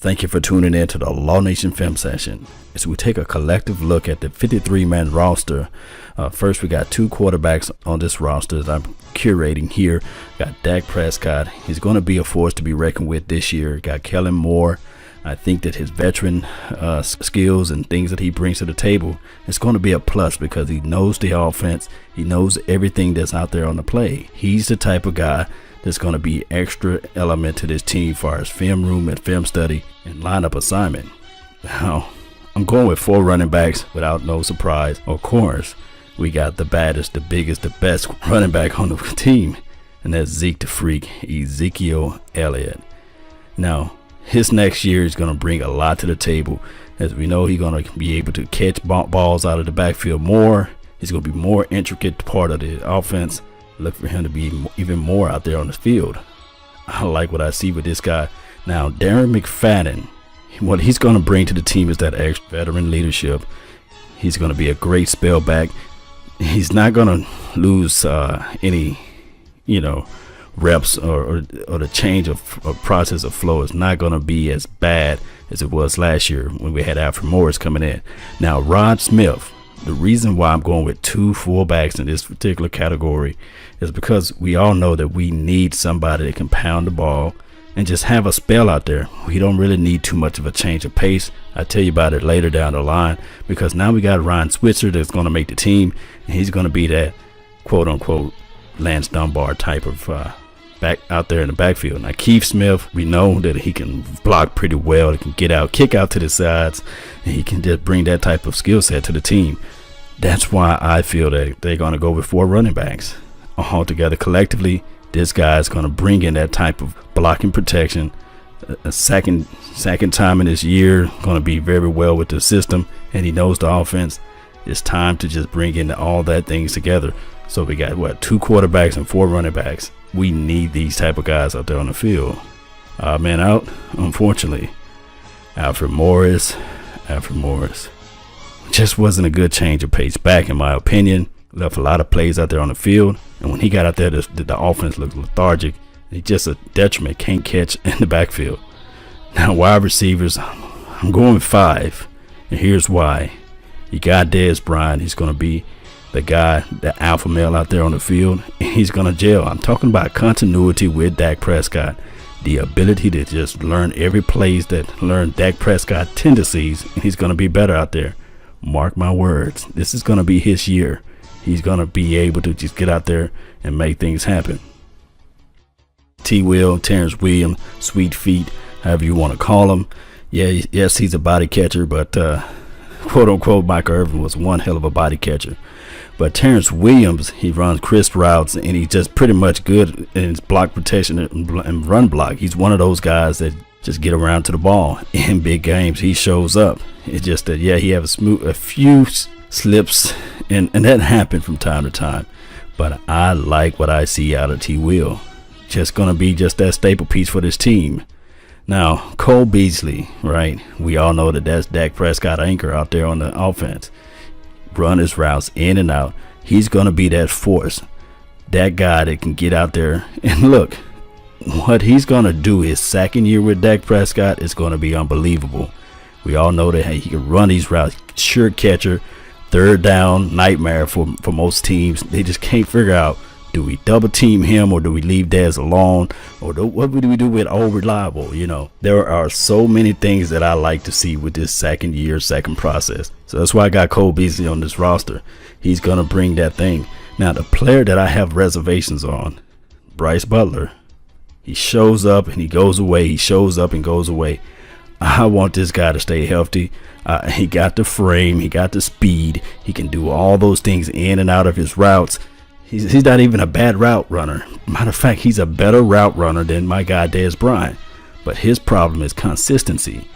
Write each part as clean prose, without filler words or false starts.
Thank you for tuning in to the Law Nation Film Session as we take a collective look at the 53-man roster. First, we got two quarterbacks on this roster that I'm curating here. Got Dak Prescott. He's going to be a force to be reckoned with this year. Got Kellen Moore. I think that his veteran skills and things that he brings to the table is going to be a plus because he knows the offense. He knows everything that's out there on the play. He's the type of guy that's going to be extra element to this team as far as film room and film study and lineup assignment. Now, I'm going with 4 running backs without no surprise. Of course, we got the baddest, the biggest, the best running back on the team, and that's Zeke the Freak, Ezekiel Elliott. Now, his next year is going to bring a lot to the table. As we know, he's going to be able to catch balls out of the backfield more. He's going to be more intricate part of the offense. Look for him to be even more out there on the field. I like what I see with this guy. Now, Darren McFadden, what he's going to bring to the team is that extra veteran leadership. He's going to be a great spell back. He's not going to lose any, reps or the change of process of flow is not going to be as bad as it was last year when we had Alfred Morris coming in. Now, Rod Smith, the reason why I'm going with 2 fullbacks in this particular category is because we all know that we need somebody that can pound the ball and just have a spell out there. We don't really need too much of a change of pace. I'll tell you about it later down the line because now we got Ryan Switzer that's going to make the team, and he's going to be that quote-unquote Lance Dunbar type of back out there in the backfield. Now, Keith Smith, we know that he can block pretty well. He can get out, kick out to the sides, and he can just bring that type of skill set to the team. That's why I feel that they're going to go with 4 running backs. All together collectively, this guy is going to bring in that type of blocking protection. A second time in this year, going to be very well with the system, and he knows the offense. It's time to just bring in all that things together. So we got 2 quarterbacks and 4 running backs. We need these type of guys out there on the field. Man out, unfortunately. Alfred Morris just wasn't a good change of pace back, in my opinion. Left a lot of plays out there on the field, and when he got out there, the offense looked lethargic. He's just a detriment, can't catch in the backfield. Now, wide receivers, I'm going with 5, and here's why. You got Dez Bryant. He's going to be the guy, the alpha male out there on the field, and he's going to gel. I'm talking about continuity with Dak Prescott, the ability to just learn every plays that learn Dak Prescott tendencies, and he's going to be better out there. Mark my words, this is going to be his year. He's going to be able to just get out there and make things happen. T-Will, Terrance Williams, Sweet Feet, however you want to call him. Yes, he's a body catcher, but quote-unquote Michael Irvin was one hell of a body catcher. But Terrance Williams, he runs crisp routes, and he's just pretty much good in his block protection and run block. He's one of those guys that just get around to the ball. In big games, he shows up. It's just that, he have a few slips, and that happened from time to time. But I like what I see out of T-Will. Just going to be just that staple piece for this team. Now, Cole Beasley, right? We all know that that's Dak Prescott anchor out there on the offense. Run his routes in and out. He's going to be that force. That guy that can get out there. And look, what he's going to do his second year with Dak Prescott is going to be unbelievable. We all know that he can run these routes. Sure catcher. Third down nightmare for most teams. They just can't figure out, do we double team him or do we leave Dez alone, or what do we do with all reliable? There are so many things that I like to see with this second process. So that's why I got Cole Beasley on this roster. He's going to bring that thing. Now, the player that I have reservations on, Brice Butler. He shows up and he goes away. He shows up and goes away. I want this guy to stay healthy. He got the frame. He got the speed. He can do all those things in and out of his routes. He's not even a bad route runner. Matter of fact, he's a better route runner than my guy Dez Bryant. But his problem is consistency.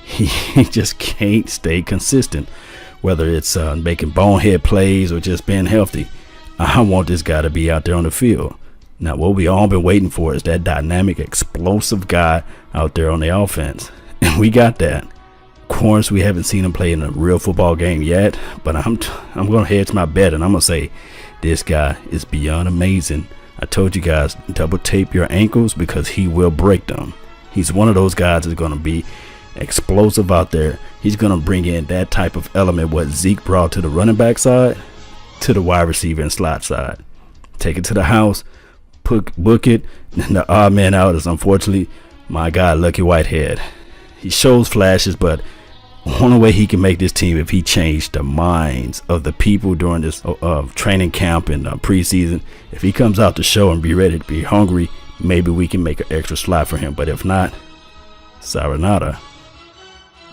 He just can't stay consistent, whether it's making bonehead plays or just being healthy. I want this guy to be out there on the field. Now, what we all been waiting for is that dynamic, explosive guy out there on the offense. And we got that. Of course, we haven't seen him play in a real football game yet, but I'm going to hedge my bet, and I'm going to say this guy is beyond amazing. I told you guys, double tape your ankles because he will break them. He's one of those guys that's going to be explosive out there. He's going to bring in that type of element what Zeke brought to the running back side, to the wide receiver and slot side. Take it to the house, book it, and the odd man out is unfortunately my guy Lucky Whitehead. He shows flashes, but one way he can make this team if he changed the minds of the people during this training camp and preseason. If he comes out to show and be ready to be hungry, maybe we can make an extra slot for him. But if not, sayonara.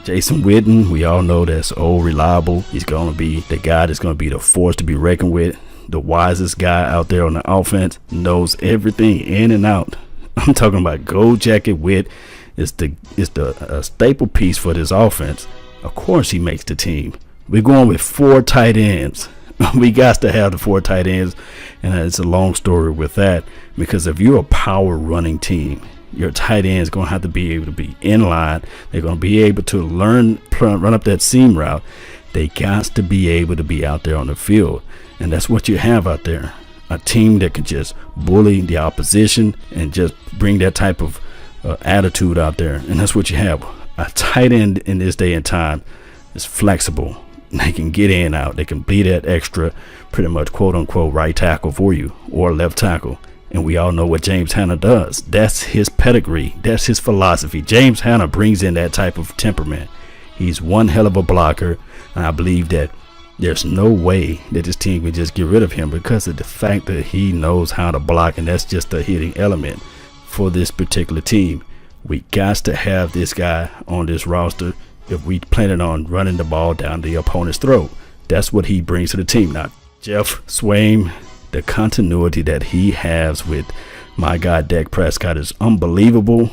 Jason Witten, we all know that's old reliable. He's going to be the guy that's going to be the force to be reckoned with. The wisest guy out there on the offense, knows everything in and out. I'm talking about gold jacket Witt is the staple piece for this offense. Of course he makes the team. We're going with 4 tight ends. We got to have the 4 tight ends, and it's a long story with that, because if you're a power running team, your tight end is going to have to be able to be in line. They're going to be able to run up that seam route. They got to be able to be out there on the field, and that's what you have out there. A team that can just bully the opposition and just bring that type of attitude out there, and that's what you have. A tight end in this day and time is flexible. They can get in and out. They can be that extra, pretty much quote unquote right tackle for you, or left tackle. And we all know what James Hanna does. That's his pedigree. That's his philosophy. James Hanna brings in that type of temperament. He's one hell of a blocker, and I believe that there's no way that this team can just get rid of him because of the fact that he knows how to block, and that's just a hitting element for this particular team. We got to have this guy on this roster if we planning on running the ball down the opponent's throat. That's what he brings to the team. Now, Geoff Swaim, the continuity that he has with my guy Dak Prescott is unbelievable.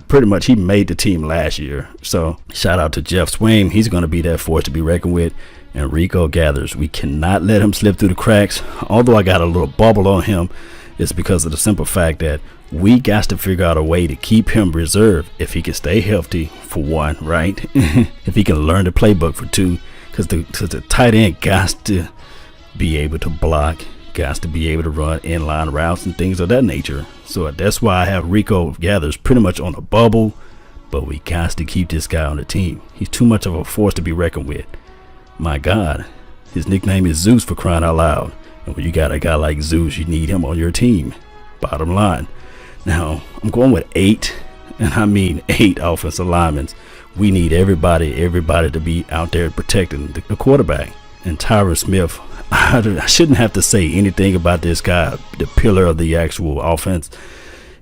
Pretty much he made the team last year. So shout out to Geoff Swaim. He's going to be that force to be reckoned with. And Rico Gathers, we cannot let him slip through the cracks. Although I got a little bubble on him, it's because of the simple fact that we got to figure out a way to keep him reserved if he can stay healthy, for one, right? If he can learn the playbook, for two, because the tight end got to be able to block, got to be able to run inline routes and things of that nature. So that's why I have Rico Gathers pretty much on a bubble, but we got to keep this guy on the team. He's too much of a force to be reckoned with. My God, his nickname is Zeus, for crying out loud. And when you got a guy like Zeus, you need him on your team. Bottom line. Now, I'm going with 8, and I mean 8 offensive linemen. We need everybody to be out there protecting the quarterback. And Tyron Smith, I shouldn't have to say anything about this guy, the pillar of the actual offense.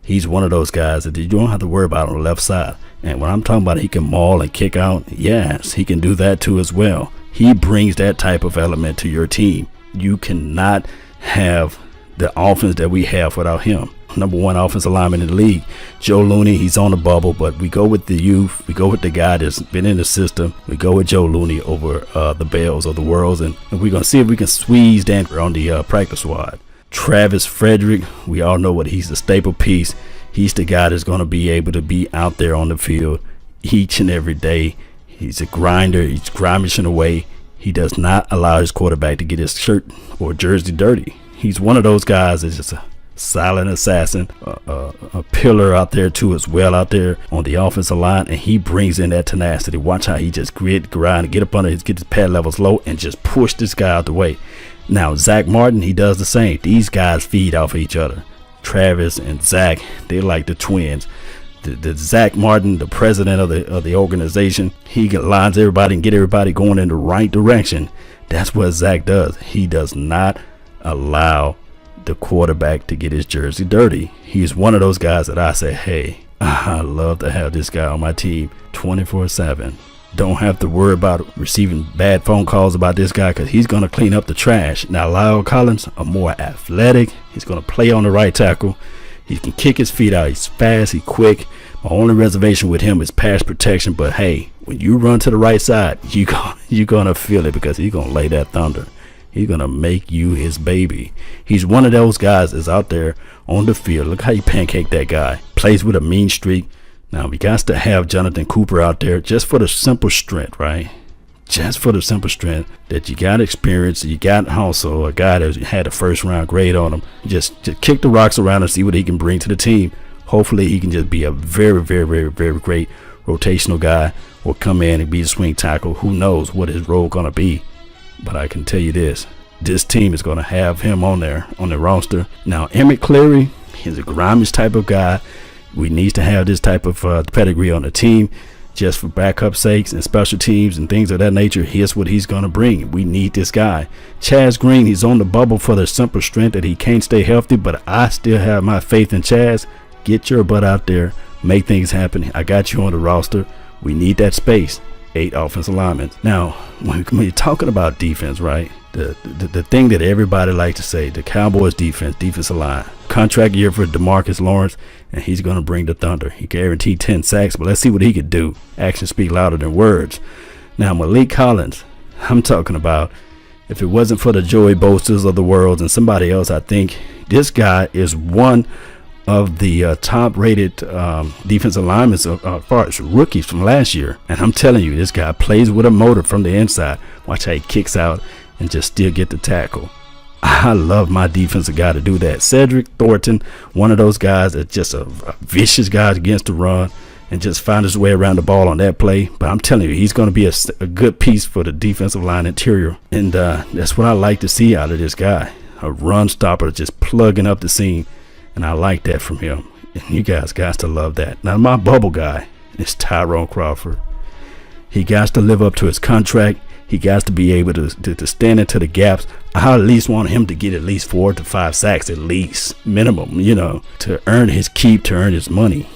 He's one of those guys that you don't have to worry about on the left side. And when I'm talking about he can maul and kick out, yes, he can do that too as well. He brings that type of element to your team. You cannot have the offense that we have without him. Number 1 offensive lineman in the league. Joe Looney, he's on the bubble, but we go with the youth. We go with the guy that's been in the system. We go with Joe Looney over the Bells of the world, and we're going to see if we can squeeze Dan on the practice squad. Travis Frederick, we all know what he's a staple piece. He's the guy that's going to be able to be out there on the field each and every day. He's a grinder. He's grimishing away. He does not allow his quarterback to get his shirt or jersey dirty. He's one of those guys that's just a silent assassin, a pillar out there too as well out there on the offensive line, and he brings in that tenacity. Watch how he just grind, get up under get his pad levels low and just push this guy out the way. Now Zack Martin, he does the same. These guys feed off of each other. Travis and Zack, they're like the twins. The Zack Martin, the president of the organization, he lines everybody and get everybody going in the right direction. That's what Zack does. He does not allow the quarterback to get his jersey dirty. He's one of those guys that I say, hey, I love to have this guy on my team 24/7. Don't have to worry about receiving bad phone calls about this guy because he's going to clean up the trash. Now, Maliek Collins, a more athletic. He's going to play on the right tackle. He can kick his feet out. He's fast. He's quick. My only reservation with him is pass protection. But, hey, when you run to the right side, you're going to feel it because he's going to lay that thunder. He's going to make you his baby. He's one of those guys that's out there on the field. Look how you pancake that guy. Plays with a mean streak. Now, we got to have Jonathan Cooper out there just for the simple strength, right? Just for the simple strength that you got experience. You got also a guy that had a first-round grade on him. Just kick the rocks around and see what he can bring to the team. Hopefully, he can just be a very, very, very, very great rotational guy or come in and be a swing tackle. Who knows what his role going to be? But I can tell you this team is going to have him on the roster. Now, Emmett Cleary, he's a grimish type of guy. We need to have this type of pedigree on the team just for backup sakes and special teams and things of that nature. Here's what he's going to bring. We need this guy. Chaz Green, he's on the bubble for the simple strength that he can't stay healthy, but I still have my faith in Chaz. Get your butt out there. Make things happen. I got you on the roster. We need that space. 8 offensive linemen. Now, when you're talking about defense, right? The thing that everybody likes to say, the Cowboys defensive line. Contract year for DeMarcus Lawrence, and he's going to bring the thunder. He guaranteed 10 sacks, but let's see what he could do. Actions speak louder than words. Now, Maliek Collins, I'm talking about, if it wasn't for the Joey Boasters of the world and somebody else, I think this guy is one of the top-rated defensive linemen as far as rookies from last year. And I'm telling you, this guy plays with a motor from the inside. Watch how he kicks out and just still get the tackle. I love my defensive guy to do that. Cedric Thornton, one of those guys that's just a vicious guy against the run and just find his way around the ball on that play. But I'm telling you, he's going to be a good piece for the defensive line interior. And that's what I like to see out of this guy. A run stopper just plugging up the seam. And I like that from him. And you guys got to love that. Now, my bubble guy is Tyrone Crawford. He got to live up to his contract. He got to be able to stand into the gaps. I at least want him to get at least 4 to 5 sacks, at least minimum, to earn his keep, to earn his money,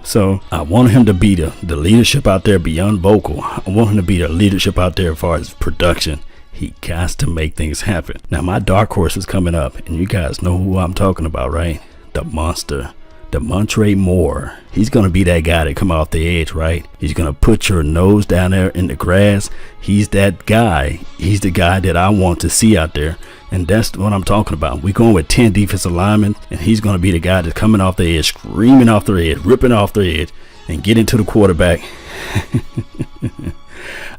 So I want him to be the leadership out there beyond vocal. I want him to be the leadership out there as far as production. He got to make things happen. Now, my dark horse is coming up, and you guys know who I'm talking about, right? The monster, Damontre Moore. He's going to be that guy that come off the edge, right? He's going to put your nose down there in the grass. He's that guy. He's the guy that I want to see out there, and that's what I'm talking about. We're going with 10 defensive linemen, and he's going to be the guy that's coming off the edge, screaming off the edge, ripping off the edge, and getting to the quarterback.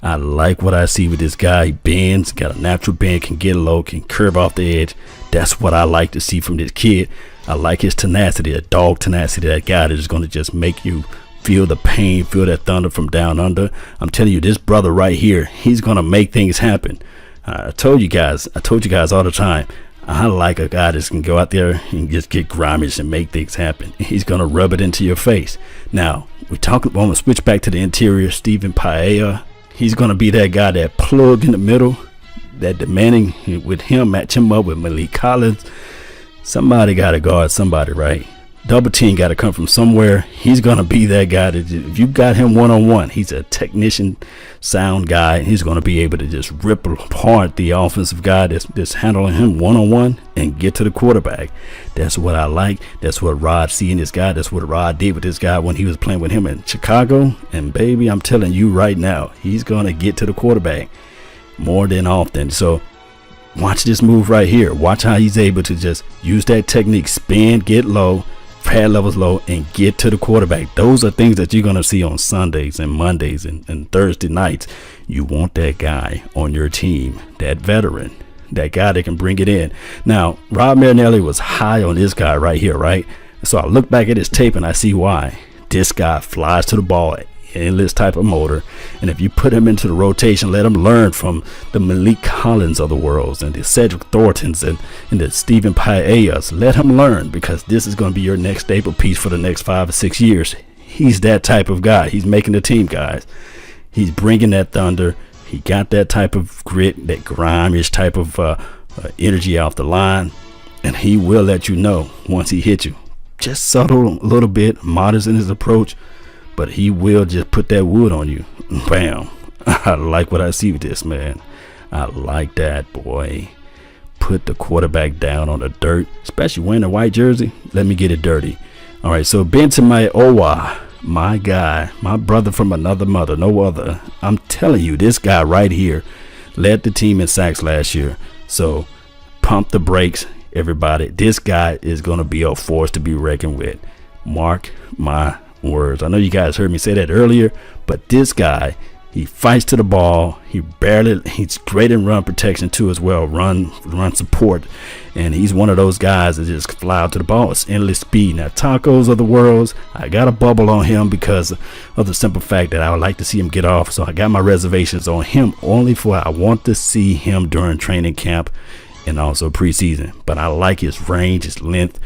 I like what I see with this guy. He bends, got a natural bend, can get low, can curve off the edge. That's what I like to see from this kid. I like his tenacity, a dog tenacity, that guy that is going to just make you feel the pain, feel that thunder from down under. I'm telling you, this brother right here, he's going to make things happen. I told you guys all the time, I like a guy that can go out there and just get grimy and make things happen. He's going to rub it into your face. Now, we're going to switch back to the interior. Stephen Paea. He's going to be that guy, that plug in the middle, that demanding with him, match him up with Maliek Collins. Somebody got to guard somebody, right? Double team got to come from somewhere. He's going to be that guy that if you got him one-on-one, he's a technician, sound guy. He's going to be able to just rip apart the offensive guy that's handling him one-on-one and get to the quarterback. That's what I like. That's what Rod see in this guy. That's what Rod did with this guy when he was playing with him in Chicago. And, baby, I'm telling you right now, he's going to get to the quarterback more than often. So watch this move right here. Watch how he's able to just use that technique, spin, get low, pad levels low, and get to the quarterback. Those are things that you're going to see on Sundays and Mondays and Thursday nights. You want that guy on your team, that veteran, that guy that can bring it in. Now, Rob Marinelli was high on this guy right here, right? So I look back at his tape and I see why. This guy flies to the ball, endless type of motor, and if you put him into the rotation, let him learn from the Maliek Collins of the world and the Cedric Thorntons and the Stephen Paeas. Let him learn, because this is going to be your next staple piece for the next 5 or 6 years. He's that type of guy. He's making the team, guys. He's bringing that thunder. He got that type of grit, that grimish type of energy off the line, and he will let you know once he hits you. Just subtle, a little bit, modest in his approach, but he will just put that wood on you. Bam. I like what I see with this, man. I like that, boy. Put the quarterback down on the dirt, especially wearing a white jersey. Let me get it dirty. All right, so Benson Mayowa, my guy, my brother from another mother, no other. I'm telling you, this guy right here led the team in sacks last year. So pump the brakes, everybody. This guy is going to be a force to be reckoned with. Mark my words. I know you guys heard me say that earlier, but this guy, He fights to the ball. He's great in run protection too as well, run support. And he's one of those guys that just fly out to the ball. It's endless speed. Now, Tacos of the worlds, I got a bubble on him because of the simple fact that I would like to see him get off. So I got my reservations on him only for I want to see him during training camp and also preseason. But I like his range, his length,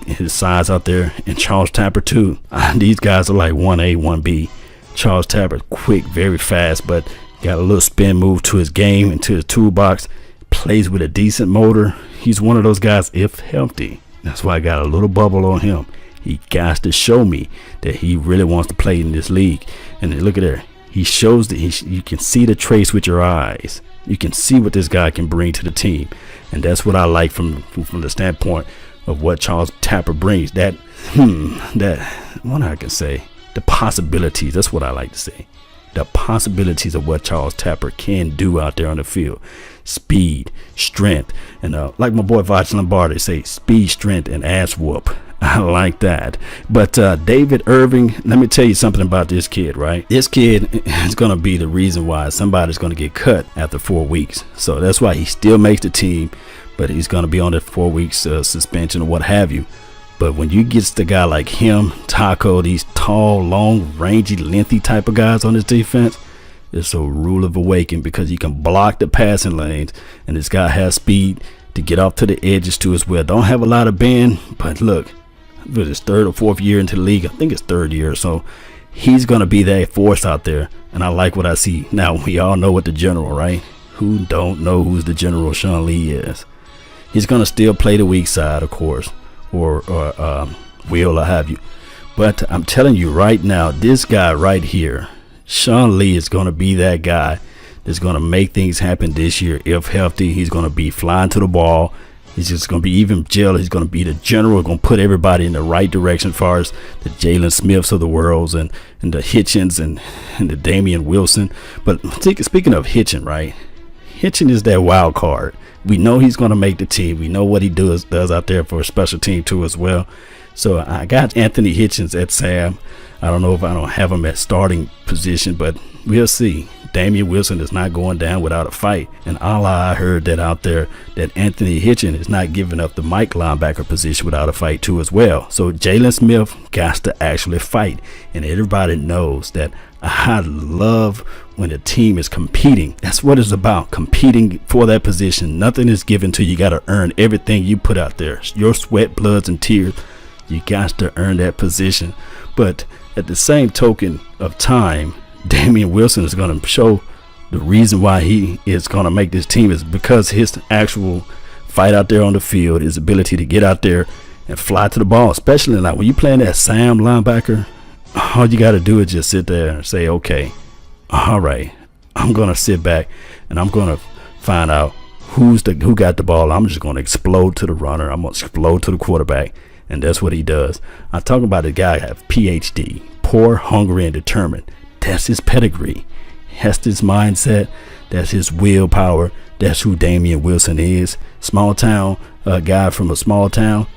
his size out there. And Charles Tapper too. These guys are like 1A, 1B. Charles Tapper, quick, very fast, but got a little spin move to his game and to his toolbox. Plays with a decent motor. He's one of those guys if healthy. That's why I got a little bubble on him. He got to show me that he really wants to play in this league. And look at there. He shows that you can see the trace with your eyes. You can see what this guy can bring to the team. And that's what I like from the standpoint of what Charles Tapper brings. What I can say. The possibilities. That's what I like to say. The possibilities of what Charles Tapper can do out there on the field. Speed, strength, and like my boy Vach Lombardi say, speed, strength, and ass whoop. I like that. But David Irving, let me tell you something about this kid, right? This kid is going to be the reason why somebody's going to get cut after 4 weeks. So that's why he still makes the team, but he's going to be on that 4 weeks suspension or what have you. But when you get the guy like him, Taco, these tall, long, rangy, lengthy type of guys on this defense, it's a rule of awakening because he can block the passing lanes, and this guy has speed to get off to the edges too as well. Don't have a lot of bend, but look, with his 3rd or 4th year into the league, I think it's 3rd year or so, he's going to be that force out there, and I like what I see. Now, we all know what the general, right? Who don't know who's the general Sean Lee is? He's going to still play the weak side, of course. Or will or have you. But I'm telling you right now, this guy right here, Sean Lee, is going to be that guy that's going to make things happen this year. If healthy, he's going to be flying to the ball. He's just going to be even Jill. He's going to be the general, going to put everybody in the right direction as far as the Jaylon Smiths of the world and the Hitchens and the Damien Wilson. But speaking of Hitchen, right? Hitchen is that wild card. We know he's going to make the team. We know what he does out there for a special team too as well. So I got Anthony Hitchens at Sam. I don't know if I don't have him at starting position, but we'll see. Damien Wilson is not going down without a fight. And I heard that out there that Anthony Hitchens is not giving up the Mike linebacker position without a fight too as well. So Jaylon Smith got to actually fight. And everybody knows that I love when a team is competing. That's what it's about, competing for that position. Nothing is given to you. You got to earn everything you put out there. Your sweat, bloods, and tears. You got to earn that position. But at the same token of time, Damien Wilson is going to show the reason why he is going to make this team is because his actual fight out there on the field, his ability to get out there and fly to the ball, especially like when you playing that Sam linebacker. All you got to do is just sit there and say, okay, all right, I'm going to sit back and I'm going to find out who got the ball. I'm just going to explode to the runner. I'm going to explode to the quarterback. And that's what he does. I'm talking about a guy who have PhD, poor, hungry, and determined. That's his pedigree. That's his mindset. That's his willpower. That's who Damien Wilson is. Small town, a guy from a small town.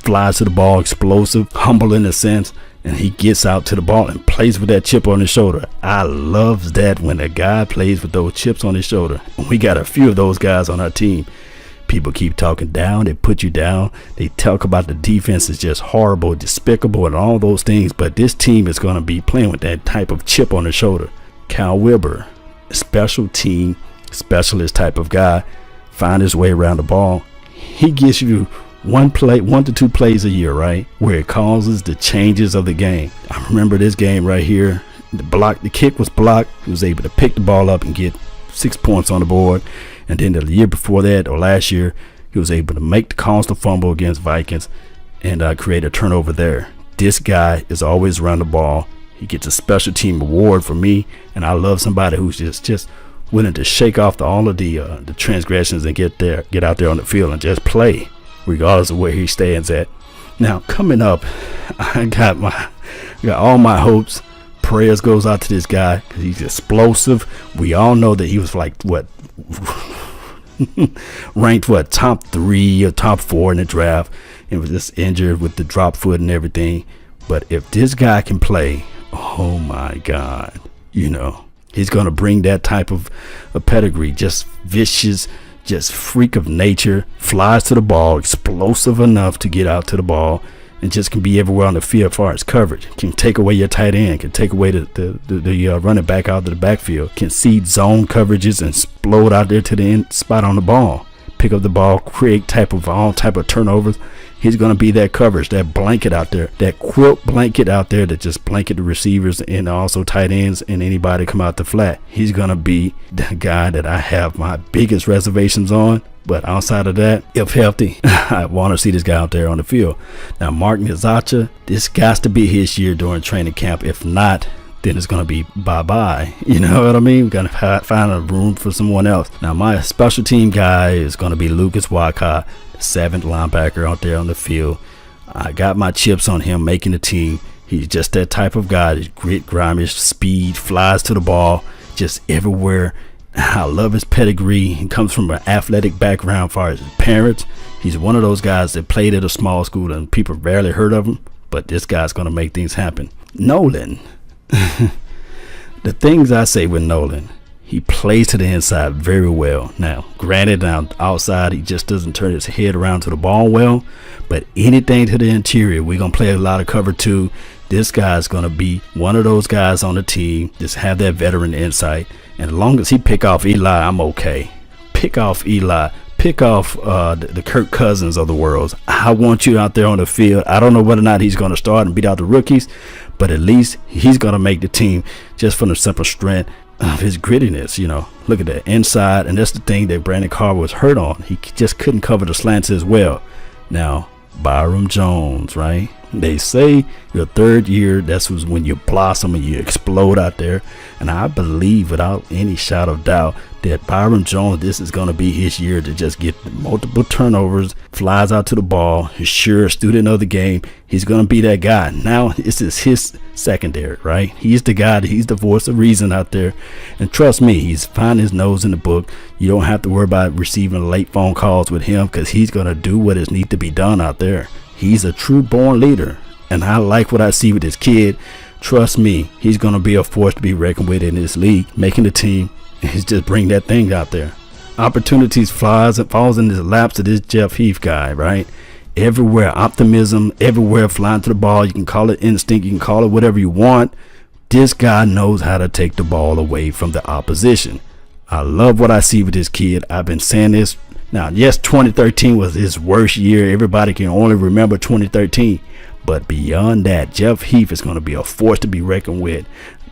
Flies to the ball, explosive, humble in a sense. And he gets out to the ball and plays with that chip on his shoulder. I love that when a guy plays with those chips on his shoulder. We got a few of those guys on our team. People keep talking down. They put you down. They talk about the defense is just horrible, despicable, and all those things. But this team is going to be playing with that type of chip on their shoulder. Cal Wilber, special team, specialist type of guy, find his way around the ball. He gives you one to two plays a year, right, where it causes the changes of the game. I remember this game right here. The kick was blocked. He was able to pick the ball up and get 6 points on the board. And then the year before that, or last year, he was able to make the constant fumble against Vikings and create a turnover there. This guy is always around the ball. He gets a special team award for me, and I love somebody who's just willing to shake off all of the transgressions and get out there on the field and just play, regardless of where he stands at. Now, coming up, I got all my hopes. Prayers goes out to this guy because he's explosive. We all know that he was ranked top 3 or top 4 in the draft and was just injured with the drop foot and everything. But if this guy can play, oh my God, He's going to bring that type of pedigree, just vicious, just freak of nature, flies to the ball, explosive enough to get out to the ball, and just can be everywhere on the field as far as coverage. Can take away your tight end, can take away the running back out to the backfield, can seed zone coverages and explode out there to the end spot on the ball, pick up the ball, create all type of turnovers. He's going to be that coverage, that blanket out there, that quilt blanket out there that just blanket the receivers and also tight ends and anybody come out the flat. He's going to be the guy that I have my biggest reservations on. But outside of that, if healthy, I want to see this guy out there on the field. Now, Mark Nizacha, this got to be his year during training camp. If not, then it's going to be bye-bye. You know what I mean? We're going to find a room for someone else. Now, my special team guy is going to be Lucas Waka, the 7th linebacker out there on the field. I got my chips on him making the team. He's just that type of guy. He's grit, grimy, speed, flies to the ball, just everywhere. I love his pedigree. He comes from an athletic background as far as his parents. He's one of those guys that played at a small school and people barely heard of him. But this guy's going to make things happen. Nolan. The things I say with Nolan, he plays to the inside very well. Now, granted, on the outside, he just doesn't turn his head around to the ball well. But anything to the interior, we're going to play a lot of cover two. This guy's going to be one of those guys on the team. Just have that veteran insight. And as long as he pick off Eli, I'm okay. Pick off Eli. Pick off the Kirk Cousins of the world. I want you out there on the field. I don't know whether or not he's going to start and beat out the rookies, but at least he's going to make the team just from the simple strength of his grittiness. You know, look at that inside, and that's the thing that Brandon Carver was hurt on. He just couldn't cover the slants as well. Now, Byram Jones, right? They say your third year, that's when you blossom and you explode out there. And I believe without any shadow of doubt that Byram Jones, this is going to be his year to just get multiple turnovers, flies out to the ball, he's sure student of the game. He's going to be that guy. Now this is his secondary, right? He's the guy, he's the voice of reason out there. And trust me, he's found his nose in the book. You don't have to worry about receiving late phone calls with him because he's going to do what is need to be done out there. He's a true born leader, and I like what I see with this kid. Trust me, he's going to be a force to be reckoned with in this league, making the team. He's just bring that thing out there. Opportunities falls in his laps of this Jeff Heath guy, right? Everywhere, optimism, everywhere, flying to the ball. You can call it instinct, you can call it whatever you want. This guy knows how to take the ball away from the opposition. I love what I see with this kid. I've been saying this. Now, yes, 2013 was his worst year. Everybody can only remember 2013. But beyond that, Jeff Heath is going to be a force to be reckoned with.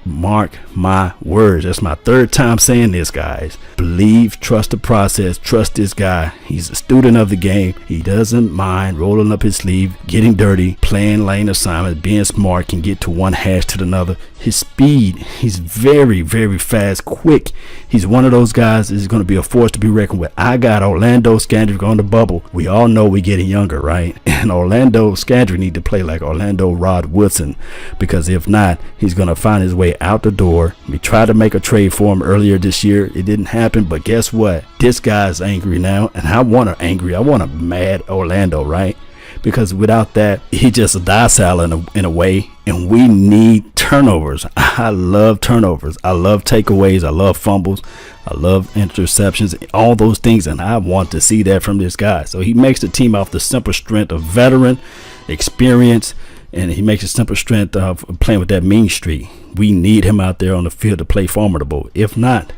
Mark my words. That's my third time saying this, guys. Believe, trust the process, trust this guy. He's a student of the game. He doesn't mind rolling up his sleeve, getting dirty, playing lane assignments, being smart, can get to one hash to another. His speed, he's very, very fast, quick. He's one of those guys that is going to be a force to be reckoned with. I got Orlando Scandrick on the bubble. We all know we're getting younger, right? And Orlando Scandrick need to play like Orlando Rod Woodson, because if not, he's going to find his way out the door. We tried to make a trade for him earlier this year. It didn't happen, but guess what? This guy's angry now, and I want a mad Orlando, right? Because without that, he just docile in a way, and we need turnovers. I love turnovers. I love takeaways. I love fumbles. I love interceptions, all those things, and I want to see that from this guy. So he makes the team off the simple strength of veteran experience, and he makes a simple strength of playing with that mean streak. We need him out there on the field to play formidable. If not,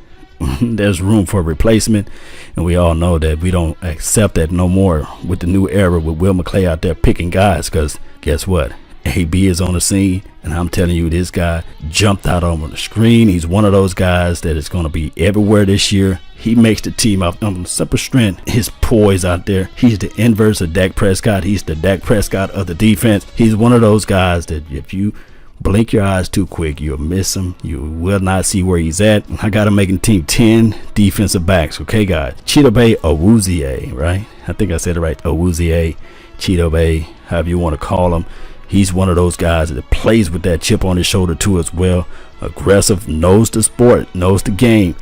there's room for a replacement, and we all know that we don't accept that no more with the new era with Will McClay out there picking guys, because guess what? AB is on the scene, and I'm telling you, this guy jumped out on the screen. He's one of those guys that is going to be everywhere this year. He makes the team off on simple strength. His poise out there. He's the inverse of Dak Prescott. He's the Dak Prescott of the defense. He's one of those guys that if you blink your eyes too quick, you'll miss him. You will not see where he's at. I got him making the team 10 defensive backs. Okay, guys. Chidobe Awuzie, right? I think I said it right. Awuzie, Chidobe, however you want to call him. He's one of those guys that plays with that chip on his shoulder too as well. Aggressive, knows the sport, knows the game.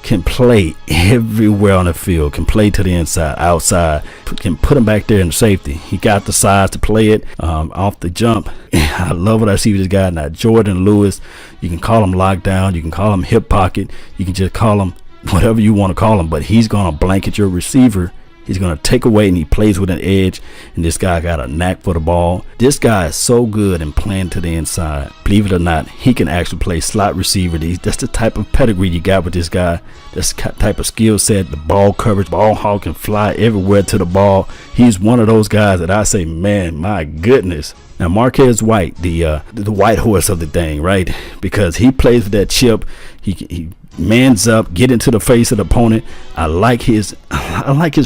can play everywhere on the field, can play to the inside, outside, can put him back there in the safety. He got the size to play it off the jump. I love what I see with this guy. Now, Jordan Lewis, you can call him lockdown, you can call him hip pocket, you can just call him whatever you want to call him, but he's going to blanket your receiver. He's going to take away, and he plays with an edge, and this guy got a knack for the ball. This guy is so good in playing to the inside. Believe it or not, he can actually play slot receiver. That's the type of pedigree you got with this guy. That's the type of skill set, the ball coverage, ball hawk, can fly everywhere to the ball. He's one of those guys that I say, man, my goodness. Now, Marquez White, the white horse of the thing, right? Because he plays with that chip. He mans up, get into the face of the opponent. I like his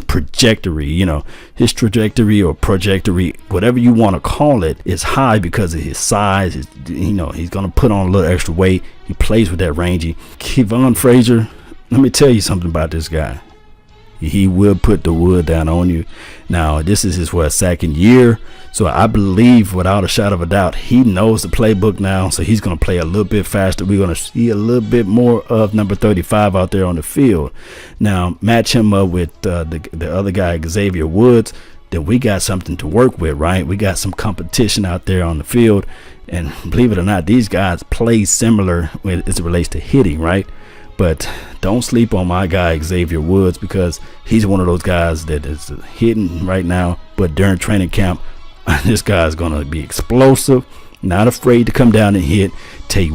trajectory, his trajectory or trajectory, whatever you want to call it, is high because of his size. He's going to put on a little extra weight. He plays with that rangy. Kevon Frazier, let me tell you something about this guy. He will put the wood down on you. Now, this is his second year, so I believe without a shadow of a doubt he knows the playbook now, so he's going to play a little bit faster. We're going to see a little bit more of number 35 out there on the field. Now, match him up with the other guy, Xavier Woods, then we got something to work with, right? We got some competition out there on the field, and believe it or not, these guys play similar as it relates to hitting, right? But don't sleep on my guy Xavier Woods, because he's one of those guys that is hitting right now. But during training camp, this guy's going to be explosive, not afraid to come down and hit, take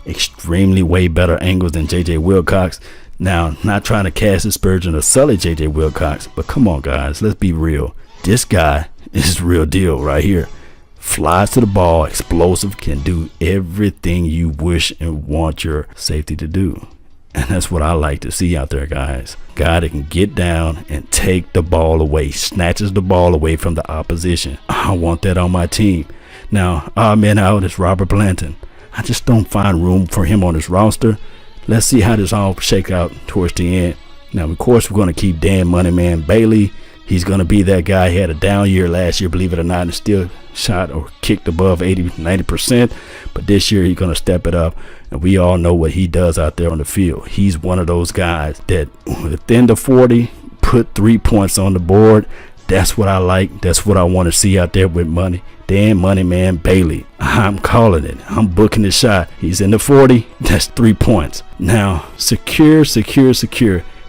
extremely way better angles than J.J. Wilcox. Now, not trying to cast aspersion or sully J.J. Wilcox, but come on, guys, let's be real. This guy is the real deal right here. Flies to the ball, explosive, can do everything you wish and want your safety to do. And that's what I like to see out there, guys. Guy that can get down and take the ball away, snatches the ball away from the opposition. I want that on my team. Now, our man out is Robert Blanton. I just don't find room for him on this roster. Let's see how this all shakes out towards the end. Now, of course, we're going to keep Dan Moneyman Bailey. He's going to be that guy. He had a down year last year, believe it or not, and still shot or kicked above 80-90%. But this year he's going to step it up, and we all know what he does out there on the field. He's one of those guys that within the 40 put 3 points on the board. That's what I like. That's what I want to see out there with Dan Moneyman Bailey. I'm calling it. I'm booking the shot. He's in the 40. That's 3 points. Now, secure.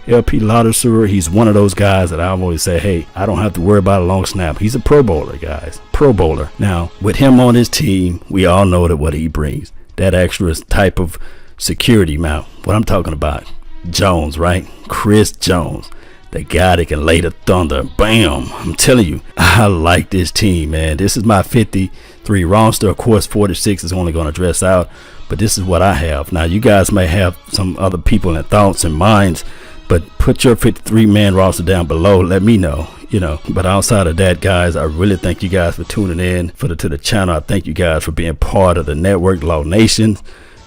LP Laudersewer, he's one of those guys that I always say, hey, I don't have to worry about a long snap. He's a Pro Bowler, guys. Pro Bowler. Now, with him on his team, we all know that what he brings. That extra type of security mount. What I'm talking about. Jones, right? Chris Jones. The guy that can lay the thunder. Bam. I'm telling you, I like this team, man. This is my 53 roster. Of course, 46 is only going to dress out. But this is what I have. Now, you guys may have some other people and thoughts and minds, but put your 53-man roster down below. Let me know, But outside of that, guys, I really thank you guys for tuning in to the channel. I thank you guys for being part of the network, Law Nation.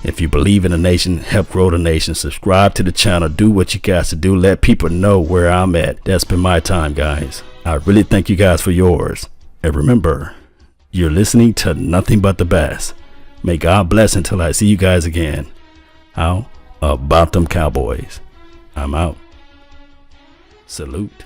If you believe in the nation, help grow the nation. Subscribe to the channel. Do what you guys to do. Let people know where I'm at. That's been my time, guys. I really thank you guys for yours. And remember, you're listening to nothing but the best. May God bless until I see you guys again. How about them Cowboys? I'm out. Salute.